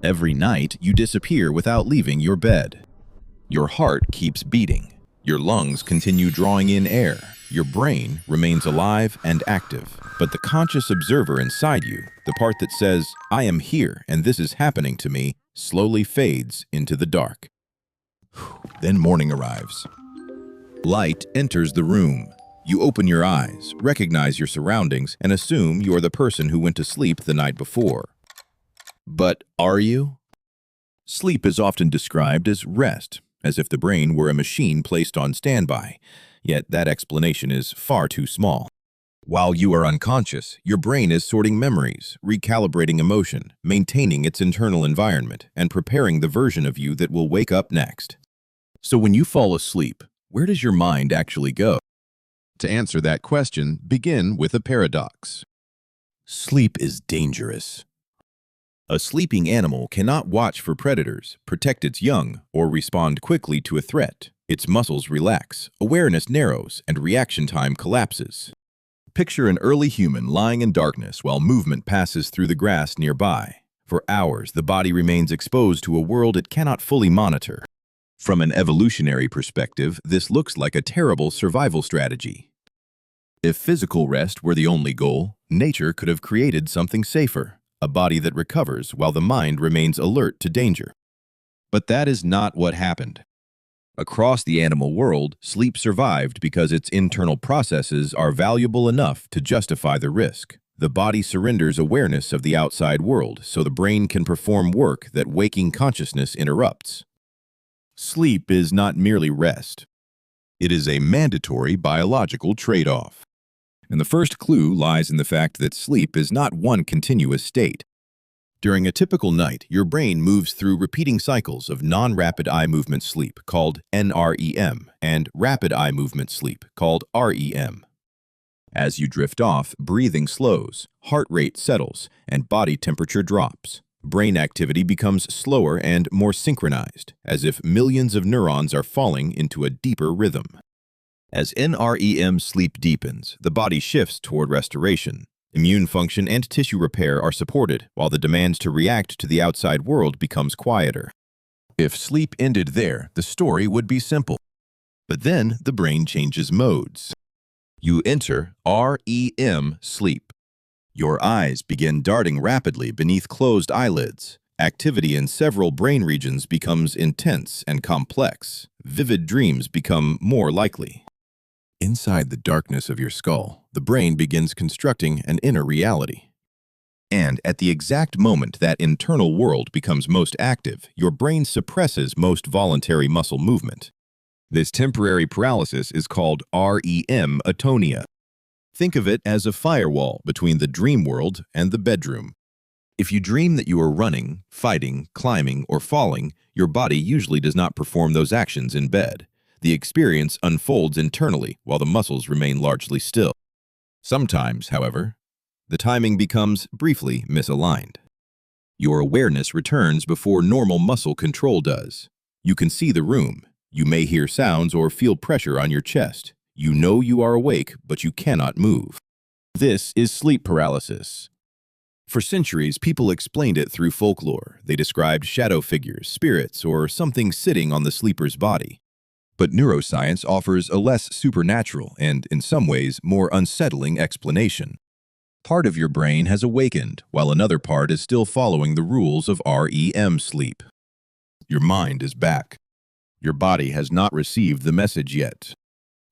Every night, you disappear without leaving your bed. Your heart keeps beating. Your lungs continue drawing in air. Your brain remains alive and active. But the conscious observer inside you, the part that says, "I am here and this is happening to me," slowly fades into the dark. Then morning arrives. Light enters the room. You open your eyes, recognize your surroundings, and assume you are the person who went to sleep the night before. But are you? Sleep is often described as rest, as if the brain were a machine placed on standby. Yet that explanation is far too small. While you are unconscious, your brain is sorting memories, recalibrating emotion, maintaining its internal environment, and preparing the version of you that will wake up next. So when you fall asleep, where does your mind actually go? To answer that question, begin with a paradox. Sleep is dangerous. A sleeping animal cannot watch for predators, protect its young, or respond quickly to a threat. Its muscles relax, awareness narrows, and reaction time collapses. Picture an early human lying in darkness while movement passes through the grass nearby. For hours, the body remains exposed to a world it cannot fully monitor. From an evolutionary perspective, this looks like a terrible survival strategy. If physical rest were the only goal, nature could have created something safer, a body that recovers while the mind remains alert to danger. But that is not what happened. Across the animal world, sleep survived because its internal processes are valuable enough to justify the risk. The body surrenders awareness of the outside world so the brain can perform work that waking consciousness interrupts. Sleep is not merely rest. It is a mandatory biological trade-off. And the first clue lies in the fact that sleep is not one continuous state. During a typical night, your brain moves through repeating cycles of non-rapid eye movement sleep, called NREM, and rapid eye movement sleep, called REM. As you drift off, breathing slows, heart rate settles, and body temperature drops. Brain activity becomes slower and more synchronized, as if millions of neurons are falling into a deeper rhythm. As NREM sleep deepens, the body shifts toward restoration. Immune function and tissue repair are supported, while the demands to react to the outside world becomes quieter. If sleep ended there, the story would be simple. But then the brain changes modes. You enter REM sleep. Your eyes begin darting rapidly beneath closed eyelids. Activity in several brain regions becomes intense and complex. Vivid dreams become more likely. Inside the darkness of your skull, the brain begins constructing an inner reality. And at the exact moment that internal world becomes most active, your brain suppresses most voluntary muscle movement. This temporary paralysis is called REM atonia. Think of it as a firewall between the dream world and the bedroom. If you dream that you are running, fighting, climbing, or falling, your body usually does not perform those actions in bed. The experience unfolds internally while the muscles remain largely still. Sometimes, however, the timing becomes briefly misaligned. Your awareness returns before normal muscle control does. You can see the room. You may hear sounds or feel pressure on your chest. You know you are awake, but you cannot move. This is sleep paralysis. For centuries, people explained it through folklore. They described shadow figures, spirits, or something sitting on the sleeper's body. But neuroscience offers a less supernatural and, in some ways, more unsettling explanation. Part of your brain has awakened, while another part is still following the rules of REM sleep. Your mind is back. Your body has not received the message yet.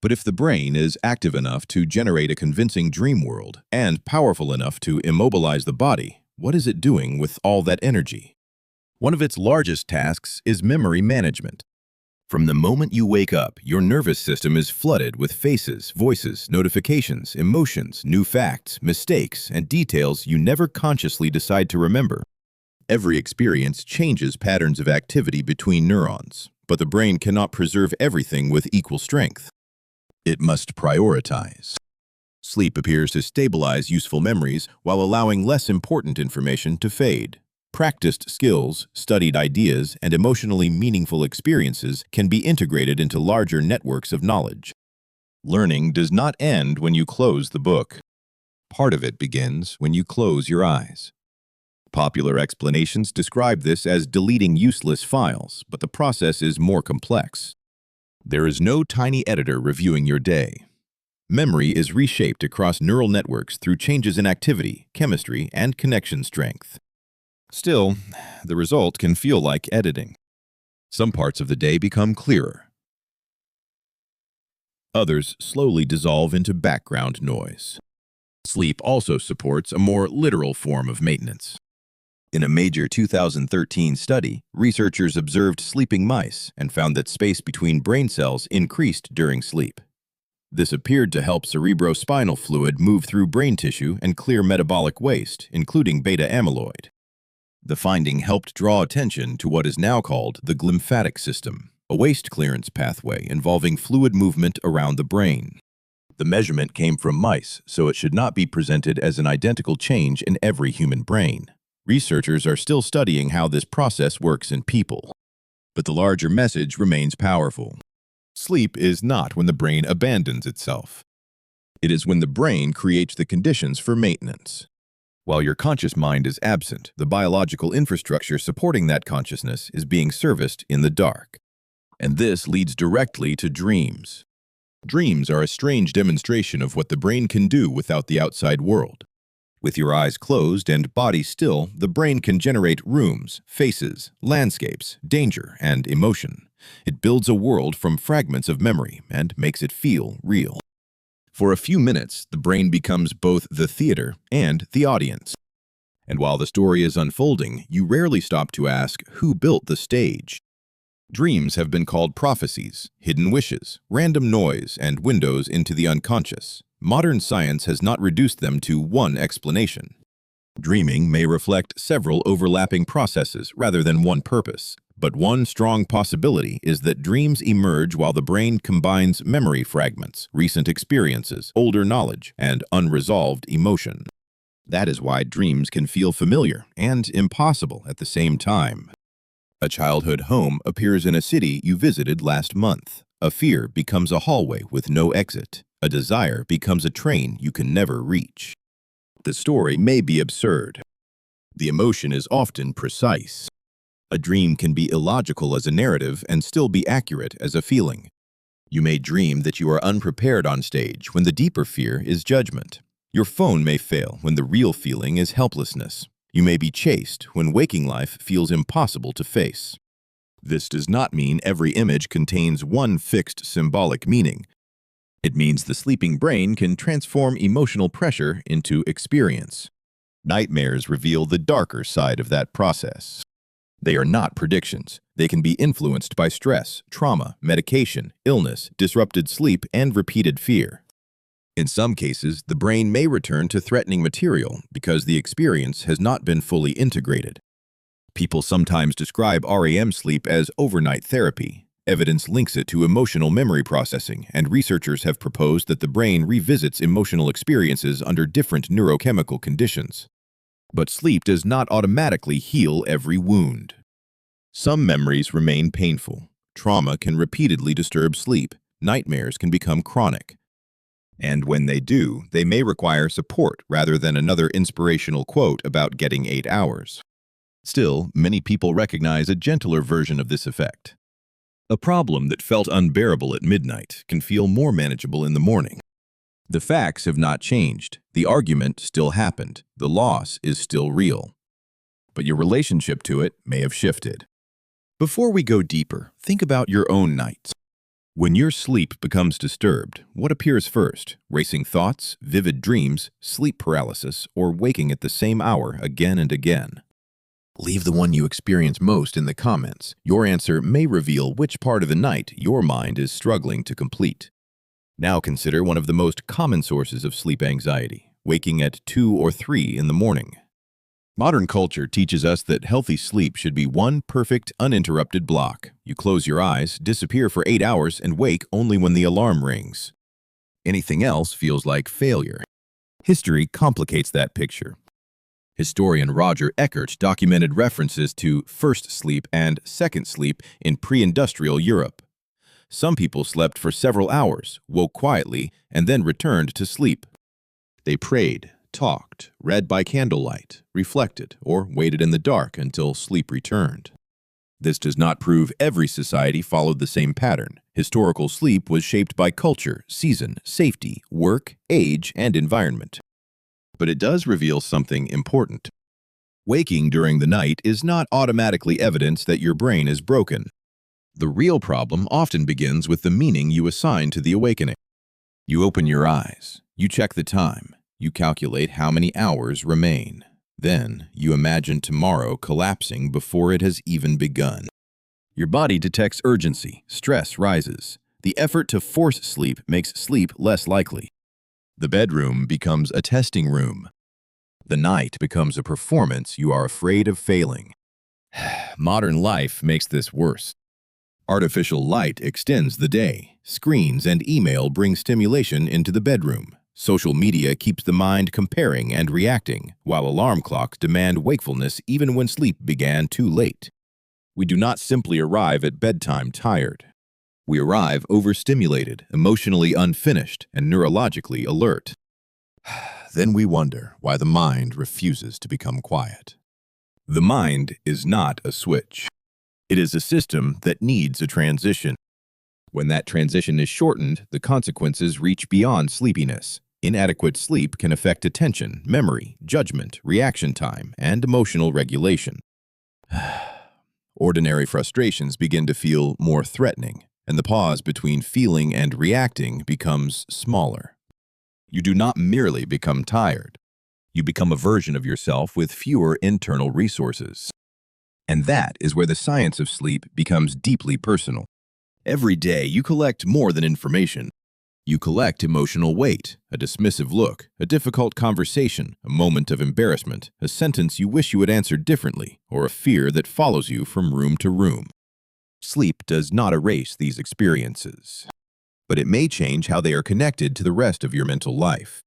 But if the brain is active enough to generate a convincing dream world and powerful enough to immobilize the body, what is it doing with all that energy? One of its largest tasks is memory management. From the moment you wake up, your nervous system is flooded with faces, voices, notifications, emotions, new facts, mistakes, and details you never consciously decide to remember. Every experience changes patterns of activity between neurons, but the brain cannot preserve everything with equal strength. It must prioritize. Sleep appears to stabilize useful memories while allowing less important information to fade. Practiced skills, studied ideas, and emotionally meaningful experiences can be integrated into larger networks of knowledge. Learning does not end when you close the book. Part of it begins when you close your eyes. Popular explanations describe this as deleting useless files, but the process is more complex. There is no tiny editor reviewing your day. Memory is reshaped across neural networks through changes in activity, chemistry, and connection strength. Still, the result can feel like editing. Some parts of the day become clearer. Others slowly dissolve into background noise. Sleep also supports a more literal form of maintenance. In a major 2013 study, researchers observed sleeping mice and found that space between brain cells increased during sleep. This appeared to help cerebrospinal fluid move through brain tissue and clear metabolic waste, including beta amyloid. The finding helped draw attention to what is now called the glymphatic system, a waste clearance pathway involving fluid movement around the brain. The measurement came from mice, so it should not be presented as an identical change in every human brain. Researchers are still studying how this process works in people. But the larger message remains powerful. Sleep is not when the brain abandons itself. It is when the brain creates the conditions for maintenance. While your conscious mind is absent, the biological infrastructure supporting that consciousness is being serviced in the dark. And this leads directly to dreams. Dreams are a strange demonstration of what the brain can do without the outside world. With your eyes closed and body still, the brain can generate rooms, faces, landscapes, danger, and emotion. It builds a world from fragments of memory and makes it feel real. For a few minutes, the brain becomes both the theater and the audience. And while the story is unfolding, you rarely stop to ask who built the stage. Dreams have been called prophecies, hidden wishes, random noise, and windows into the unconscious. Modern science has not reduced them to one explanation. Dreaming may reflect several overlapping processes rather than one purpose, but one strong possibility is that dreams emerge while the brain combines memory fragments, recent experiences, older knowledge, and unresolved emotion. That is why dreams can feel familiar and impossible at the same time. A childhood home appears in a city you visited last month. A fear becomes a hallway with no exit. A desire becomes a train you can never reach. The story may be absurd. The emotion is often precise. A dream can be illogical as a narrative and still be accurate as a feeling. You may dream that you are unprepared on stage when the deeper fear is judgment. Your phone may fail when the real feeling is helplessness. You may be chased when waking life feels impossible to face. This does not mean every image contains one fixed symbolic meaning. It means the sleeping brain can transform emotional pressure into experience. Nightmares reveal the darker side of that process. They are not predictions. They can be influenced by stress, trauma, medication, illness, disrupted sleep, and repeated fear. In some cases, the brain may return to threatening material because the experience has not been fully integrated. People sometimes describe REM sleep as overnight therapy. Evidence links it to emotional memory processing, and researchers have proposed that the brain revisits emotional experiences under different neurochemical conditions. But sleep does not automatically heal every wound. Some memories remain painful. Trauma can repeatedly disturb sleep. Nightmares can become chronic. And when they do, they may require support rather than another inspirational quote about getting 8 hours. Still, many people recognize a gentler version of this effect. A problem that felt unbearable at midnight can feel more manageable in the morning. The facts have not changed. The argument still happened. The loss is still real. But your relationship to it may have shifted. Before we go deeper, think about your own nights. When your sleep becomes disturbed, what appears first? Racing thoughts, vivid dreams, sleep paralysis, or waking at the same hour again and again? Leave the one you experience most in the comments. Your answer may reveal which part of the night your mind is struggling to complete. Now consider one of the most common sources of sleep anxiety, waking at 2 or 3 in the morning. Modern culture teaches us that healthy sleep should be one perfect, uninterrupted block. You close your eyes, disappear for 8 hours, and wake only when the alarm rings. Anything else feels like failure. History complicates that picture. Historian Roger Eckert documented references to first sleep and second sleep in pre-industrial Europe. Some people slept for several hours, woke quietly, and then returned to sleep. They prayed, talked, read by candlelight, reflected, or waited in the dark until sleep returned. This does not prove every society followed the same pattern. Historical sleep was shaped by culture, season, safety, work, age, and environment. But it does reveal something important. Waking during the night is not automatically evidence that your brain is broken. The real problem often begins with the meaning you assign to the awakening. You open your eyes, you check the time, you calculate how many hours remain. Then, you imagine tomorrow collapsing before it has even begun. Your body detects urgency, stress rises. The effort to force sleep makes sleep less likely. The bedroom becomes a testing room. The night becomes a performance you are afraid of failing. Modern life makes this worse. Artificial light extends the day. Screens and email bring stimulation into the bedroom. Social media keeps the mind comparing and reacting, while alarm clocks demand wakefulness even when sleep began too late. We do not simply arrive at bedtime tired. We arrive overstimulated, emotionally unfinished, and neurologically alert. Then we wonder why the mind refuses to become quiet. The mind is not a switch. It is a system that needs a transition. When that transition is shortened, the consequences reach beyond sleepiness. Inadequate sleep can affect attention, memory, judgment, reaction time, and emotional regulation. Ordinary frustrations begin to feel more threatening, and the pause between feeling and reacting becomes smaller. You do not merely become tired. You become a version of yourself with fewer internal resources. And that is where the science of sleep becomes deeply personal. Every day, you collect more than information. You collect emotional weight, a dismissive look, a difficult conversation, a moment of embarrassment, a sentence you wish you had answered differently, or a fear that follows you from room to room. Sleep does not erase these experiences, but it may change how they are connected to the rest of your mental life.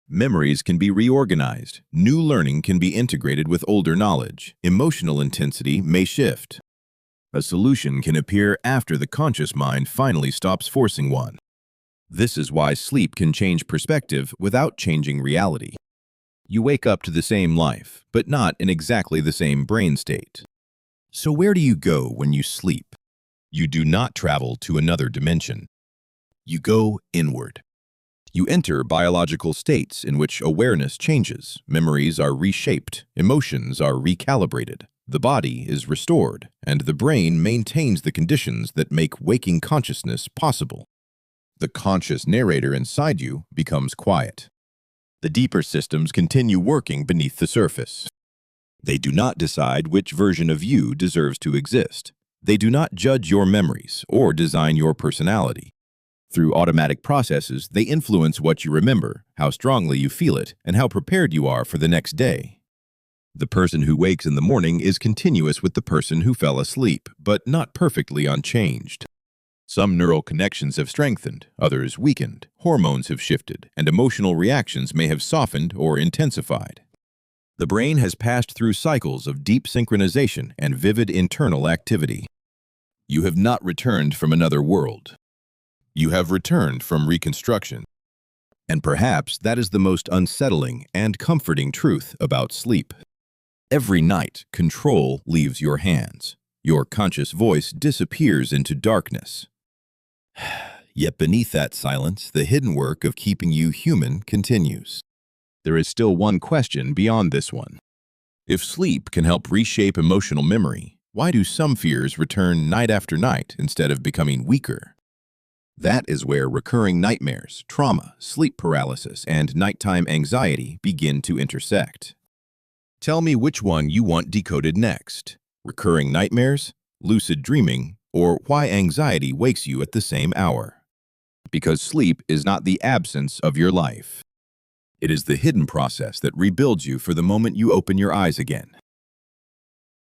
Memories can be reorganized, new learning can be integrated with older knowledge, emotional intensity may shift. A solution can appear after the conscious mind finally stops forcing one. This is why sleep can change perspective without changing reality. You wake up to the same life, but not in exactly the same brain state. So where do you go when you sleep? You do not travel to another dimension. You go inward. You enter biological states in which awareness changes, memories are reshaped, emotions are recalibrated, the body is restored, and the brain maintains the conditions that make waking consciousness possible. The conscious narrator inside you becomes quiet. The deeper systems continue working beneath the surface. They do not decide which version of you deserves to exist. They do not judge your memories or design your personality. Through automatic processes, they influence what you remember, how strongly you feel it, and how prepared you are for the next day. The person who wakes in the morning is continuous with the person who fell asleep, but not perfectly unchanged. Some neural connections have strengthened, others weakened, hormones have shifted, and emotional reactions may have softened or intensified. The brain has passed through cycles of deep synchronization and vivid internal activity. You have not returned from another world. You have returned from Reconstruction. And perhaps that is the most unsettling and comforting truth about sleep. Every night, control leaves your hands. Your conscious voice disappears into darkness. Yet beneath that silence, the hidden work of keeping you human continues. There is still one question beyond this one. If sleep can help reshape emotional memory, why do some fears return night after night instead of becoming weaker? That is where recurring nightmares, trauma, sleep paralysis, and nighttime anxiety begin to intersect. Tell me which one you want decoded next: recurring nightmares, lucid dreaming, or why anxiety wakes you at the same hour. Because sleep is not the absence of your life. It is the hidden process that rebuilds you for the moment you open your eyes again.